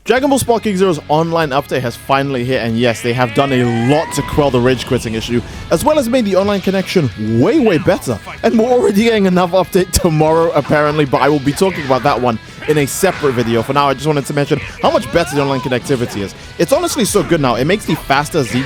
Dragon Ball Sparking Zero's online update has finally hit, and yes, they have done a lot to quell the rage quitting issue, as well as made the online connection way better. And we're already getting another update tomorrow, apparently, but I will be talking about that one in a separate video. For now, I just wanted to mention how much better the online connectivity is. It's honestly so good now. It makes the faster Z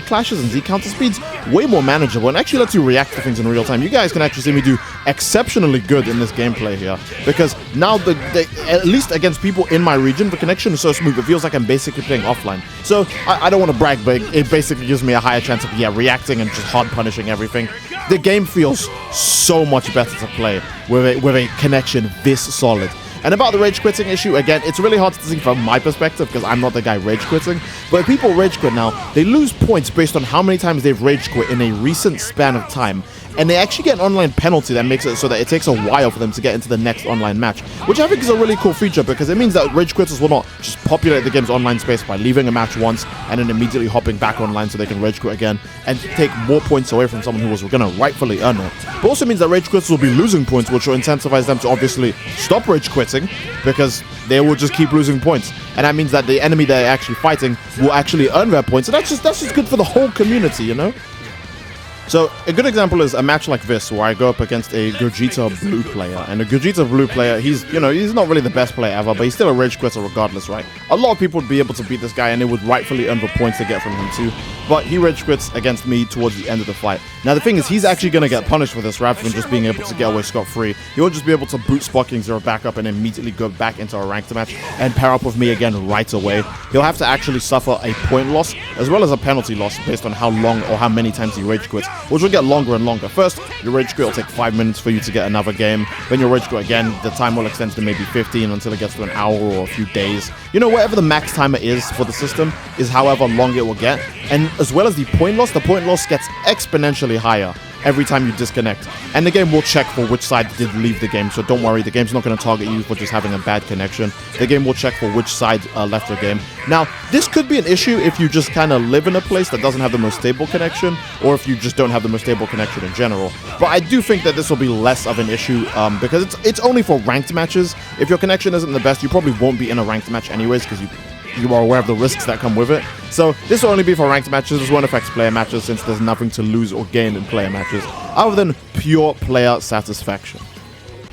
clashes and Z counter speeds way more manageable, and actually lets you react to things in real time. You guys can actually see me do exceptionally good in this gameplay here, because now at least against people in my region, the connection is so smooth. It feels like I'm basically playing offline. So I don't want to brag, but it basically gives me a higher chance of reacting and just hard punishing everything. The game feels so much better to play with a connection this solid. And about the rage quitting issue, again, it's really hard to see from my perspective because I'm not the guy rage quitting. But if people rage quit now, they lose points based on how many times they've rage quit in a recent span of time. And they actually get an online penalty that makes it so that it takes a while for them to get into the next online match, which I think is a really cool feature because it means that rage quitters will not just populate the game's online space by leaving a match once and then immediately hopping back online so they can rage quit again and take more points away from someone who was going to rightfully earn it. But also means that rage quitters will be losing points, which will incentivize them to obviously stop rage quitting because they will just keep losing points. And that means that the enemy they're actually fighting will actually earn their points. And that's just good for the whole community, you know? So a good example is a match like this where I go up against a Gogeta blue player, and a Gogeta blue player, he's not really the best player ever, but he's still a rage quitter regardless, right? A lot of people would be able to beat this guy and they would rightfully earn the points they get from him too, but he rage quits against me towards the end of the fight. Now the thing is, he's actually going to get punished for this rather than just being able to get away scot-free. He'll just be able to boot Sparking Zero back up and immediately go back into a ranked match and pair up with me again right away. He'll have to actually suffer a point loss as well as a penalty loss based on how long or how many times he rage quits, which will get longer and longer. First, your rage quit will take 5 minutes for you to get another game. Then your rage quit again, the time will extend to maybe 15 until it gets to an hour or a few days. You know, whatever the max timer is for the system is however long it will get. And as well as the point loss gets exponentially higher every time you disconnect. And the game will check for which side did leave the game, so don't worry, the game's not going to target you for just having a bad connection. The game will check for which side left the game. Now, this could be an issue if you just kind of live in a place that doesn't have the most stable connection, or if you just don't have the most stable connection in general. But I do think that this will be less of an issue because it's only for ranked matches. If your connection isn't the best, you probably won't be in a ranked match anyways because you are aware of the risks that come with it. So this will only be for ranked matches. This won't affect player matches since there's nothing to lose or gain in player matches other than pure player satisfaction.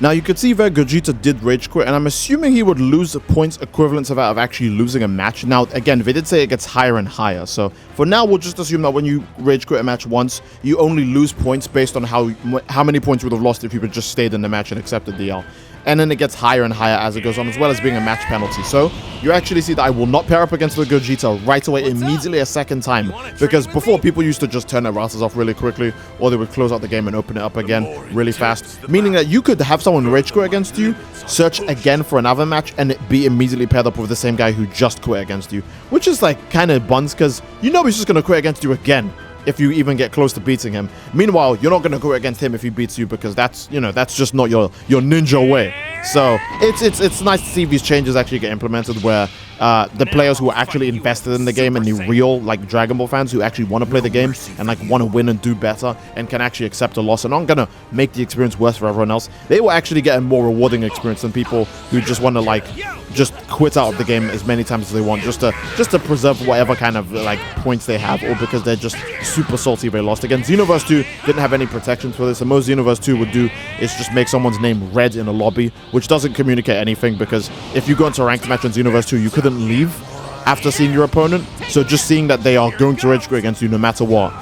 Now you could see that Gogeta did rage quit, and I'm assuming he would lose points equivalent to that of actually losing a match. Now again, they did say it gets higher and higher, so for now we'll just assume that when you rage quit a match once, you only lose points based on how many points you would have lost if you had just stayed in the match and accepted the L. And then it gets higher and higher as it goes on, as well as being a match penalty. So you actually see that I will not pair up against the Gogeta right away immediately a second time, because before people used to just turn their routers off really quickly, or they would close out the game and open it up again really fast, meaning that you could have someone rage quit against you, search again for another match, and it be immediately paired up with the same guy who just quit against you, which is like kind of buns, because you know he's just going to quit against you again if you even get close to beating him. Meanwhile, you're not going to go against him if he beats you because that's just not your ninja way. So it's nice to see these changes actually get implemented where the players who are actually invested in the game and the real like Dragon Ball fans who actually want to play the game and like want to win and do better and can actually accept a loss and aren't going to make the experience worse for everyone else, they will actually get a more rewarding experience than people who just want to like just quit out of the game as many times as they want just to preserve whatever kind of like points they have, or because they're just super salty they lost. Again, Xenoverse 2 didn't have any protections for this, and most Xenoverse 2 would do is just make someone's name red in a lobby, which doesn't communicate anything, because if you go into a ranked match in Xenoverse 2, you couldn't leave after seeing your opponent. So just seeing that they are going to rage quit against you no matter what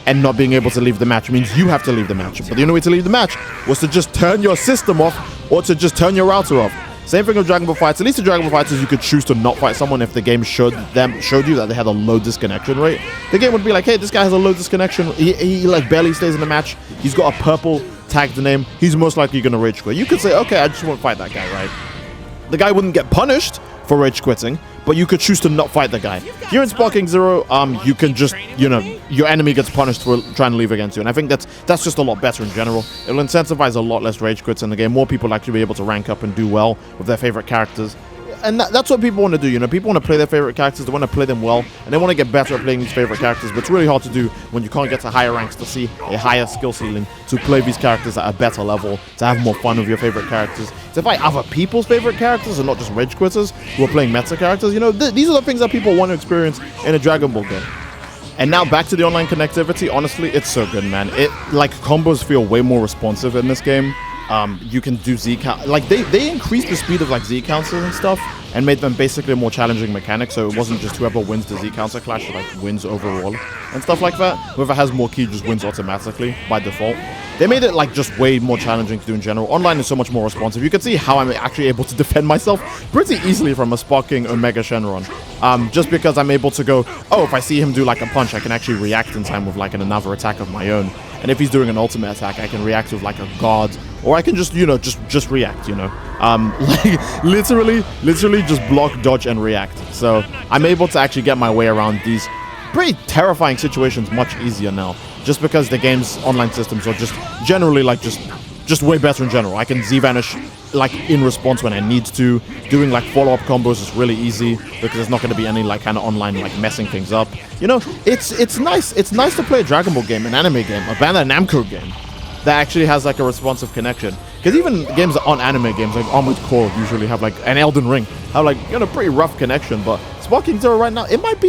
and not being able to leave the match means you have to leave the match. But the only way to leave the match was to just turn your system off or to just turn your router off. Same thing with Dragon Ball Fights. At least in Dragon Ball Fighters, you could choose to not fight someone if the game showed you that they had a low disconnection rate. The game would be like, hey, this guy has a low disconnection. He like barely stays in the match. He's got a purple tagged name. He's most likely going to rage quit. You could say, okay, I just won't fight that guy, right? The guy wouldn't get punished for rage quitting, but you could choose to not fight the guy. Here in Sparking Zero, you can just, your enemy gets punished for trying to leave against you. And I think that's just a lot better in general. It will incentivize a lot less rage quits in the game. More people actually be able to rank up and do well with their favorite characters. and that's what people want to do, you know. People want to play their favorite characters, they want to play them well, and they want to get better at playing these favorite characters, but it's really hard to do when you can't get to higher ranks to see a higher skill ceiling to play these characters at a better level, to have more fun with your favorite characters, to fight other people's favorite characters and not just rage quitters who are playing meta characters. You know, these are the things that people want to experience in a Dragon Ball game. And now back to the online connectivity. Honestly, it's so good, man. Like, combos feel way more responsive in this game. You can do Z count, like they increased the speed of like Z counters and stuff and made them basically a more challenging mechanic, so it wasn't just whoever wins the Z counter clash like wins overall and stuff like that. Whoever has more ki just wins automatically by default. They made it like just way more challenging to do in general. Online is so much more responsive. You can see how I'm actually able to defend myself pretty easily from a Sparking Omega Shenron. Just because I'm able to go, oh, if I see him do like a punch, I can actually react in time with like another attack of my own. And if he's doing an ultimate attack, I can react with like a guard, or I can just, you know, just react, you know. Like literally just block, dodge, and react. So I'm able to actually get my way around these pretty terrifying situations much easier now, just because the game's online systems are just generally like just way better in general. I can Z-vanish like in response when I need to. Doing like follow-up combos is really easy because there's not going to be any like kind of online like messing things up. You know, it's nice. It's nice to play a Dragon Ball game, an anime game, a Bandai Namco game that actually has like a responsive connection. Because even games that aren't anime games, like Armored Core, usually have like an Elden Ring, have like, you know, pretty rough connection. But Sparking Zero right now, it might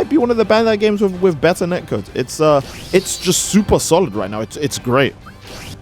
be one of the Bandai games with better netcode. It's just super solid right now. It's great.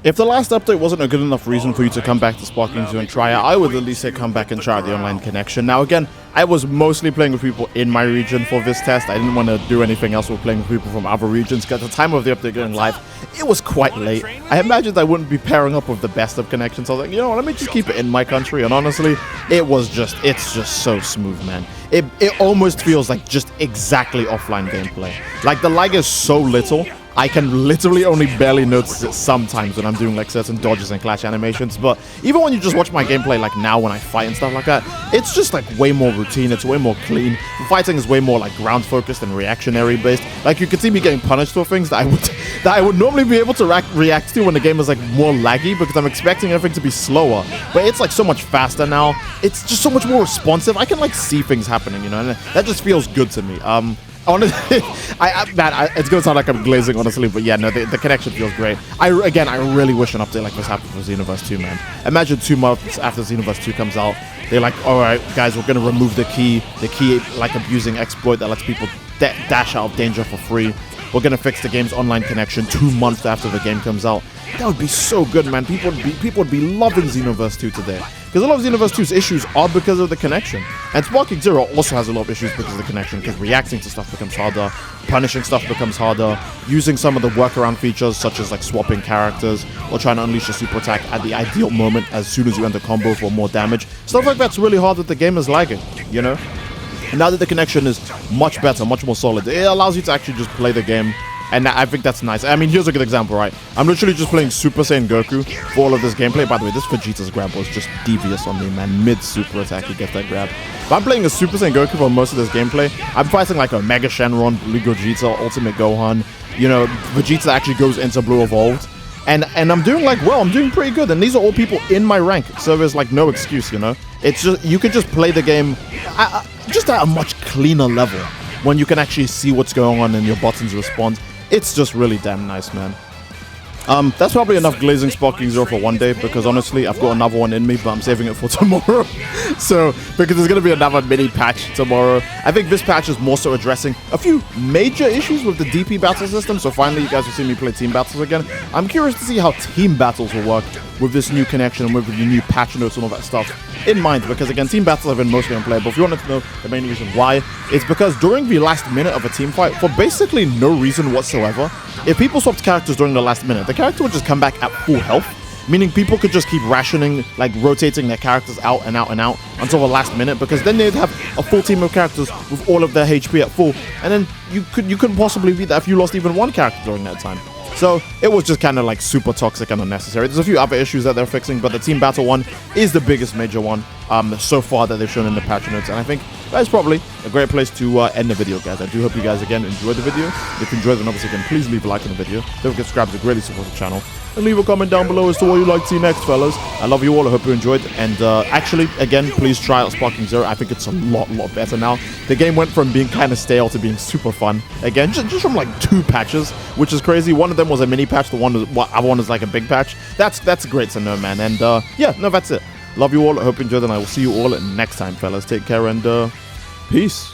If the last update wasn't a good enough reason for you to come back to Sparking 2 and try it, I would at least say come back and try out the online connection. Now again, I was mostly playing with people in my region for this test. I didn't want to do anything else with playing with people from other regions, because at the time of the update going live, it was quite late. I imagined I wouldn't be pairing up with the best of connections, so I was like, you know what, let me just keep it in my country. And honestly, it's just so smooth, man. It almost feels like just exactly offline gameplay. Like, the lag is so little, I can literally only barely notice it sometimes when I'm doing like certain dodges and clash animations, but even when you just watch my gameplay like now when I fight and stuff like that, it's just like way more routine, it's way more clean. The fighting is way more like ground focused and reactionary based. Like, you can see me getting punished for things that I would normally be able to react to when the game is like more laggy, because I'm expecting everything to be slower, but it's like so much faster now. It's just so much more responsive. I can like see things happening, you know, and that just feels good to me. Honestly, it's gonna sound like I'm glazing, honestly, but yeah, no, the connection feels great. I really wish an update like this happened for Xenoverse 2, man. Imagine 2 months after Xenoverse 2 comes out, they're like, alright, guys, we're gonna remove the key like abusing exploit that lets people dash out of danger for free. We're gonna fix the game's online connection 2 months after the game comes out. That would be so good, man. People would be loving Xenoverse 2 today. Because a lot of Xenoverse 2's issues are because of the connection. And Sparking Zero also has a lot of issues because of the connection, because reacting to stuff becomes harder, punishing stuff becomes harder, using some of the workaround features such as like swapping characters or trying to unleash a super attack at the ideal moment as soon as you end the combo for more damage. Stuff like that's really hard that the game is lagging, you know? And now that the connection is much better, much more solid, it allows you to actually just play the game. And I think that's nice. I mean, here's a good example, right? I'm literally just playing Super Saiyan Goku for all of this gameplay. By the way, this Vegeta's grab was just devious on me, man. Mid-super attack, you get that grab. But I'm playing a Super Saiyan Goku for most of this gameplay. I'm fighting like a Mega Shenron, Blue Gogeta, Ultimate Gohan. You know, Vegeta actually goes into Blue Evolved. And I'm doing like, well, I'm doing pretty good. And these are all people in my rank. So there's like no excuse, you know? It's just, you can just play the game just at a much cleaner level when you can actually see what's going on and your buttons respond. It's just really damn nice, man. That's probably enough glazing Sparking Zero for one day, because honestly, I've got another one in me, but I'm saving it for tomorrow. So, because there's going to be another mini patch tomorrow. I think this patch is more so addressing a few major issues with the DP battle system. So finally, you guys will see me play team battles again. I'm curious to see how team battles will work with this new connection and with the new patch notes and all that stuff in mind, because again, team battles have been mostly unplayable. If you wanted to know the main reason why, it's because during the last minute of a team fight, for basically no reason whatsoever, if people swapped characters during the last minute, the character would just come back at full health, meaning people could just keep rationing, like rotating their characters out and out and out until the last minute, because then they'd have a full team of characters with all of their HP at full, and then you couldn't possibly beat that if you lost even one character during that time. So it was just kind of like super toxic and unnecessary. There's a few other issues that they're fixing, but the team battle one is the biggest major one. so far that they've shown in the patch notes. And I think that's probably a great place to end the video, guys. I do hope you guys, again, enjoyed the video. If you enjoyed, then obviously, again, please leave a like on the video. Don't forget to subscribe to greatly support the channel. And leave a comment down below as to what you'd like to see next, fellas. I love you all. I hope you enjoyed. And actually, again, please try out Sparking Zero. I think it's a lot better now. The game went from being kind of stale to being super fun. Again, just from like 2 patches, which is crazy. One of them was a mini patch. The other one is like a big patch. That's great to know, man. And yeah, no, that's it. Love you all. I hope you enjoyed, and I will see you all next time, fellas. Take care and peace.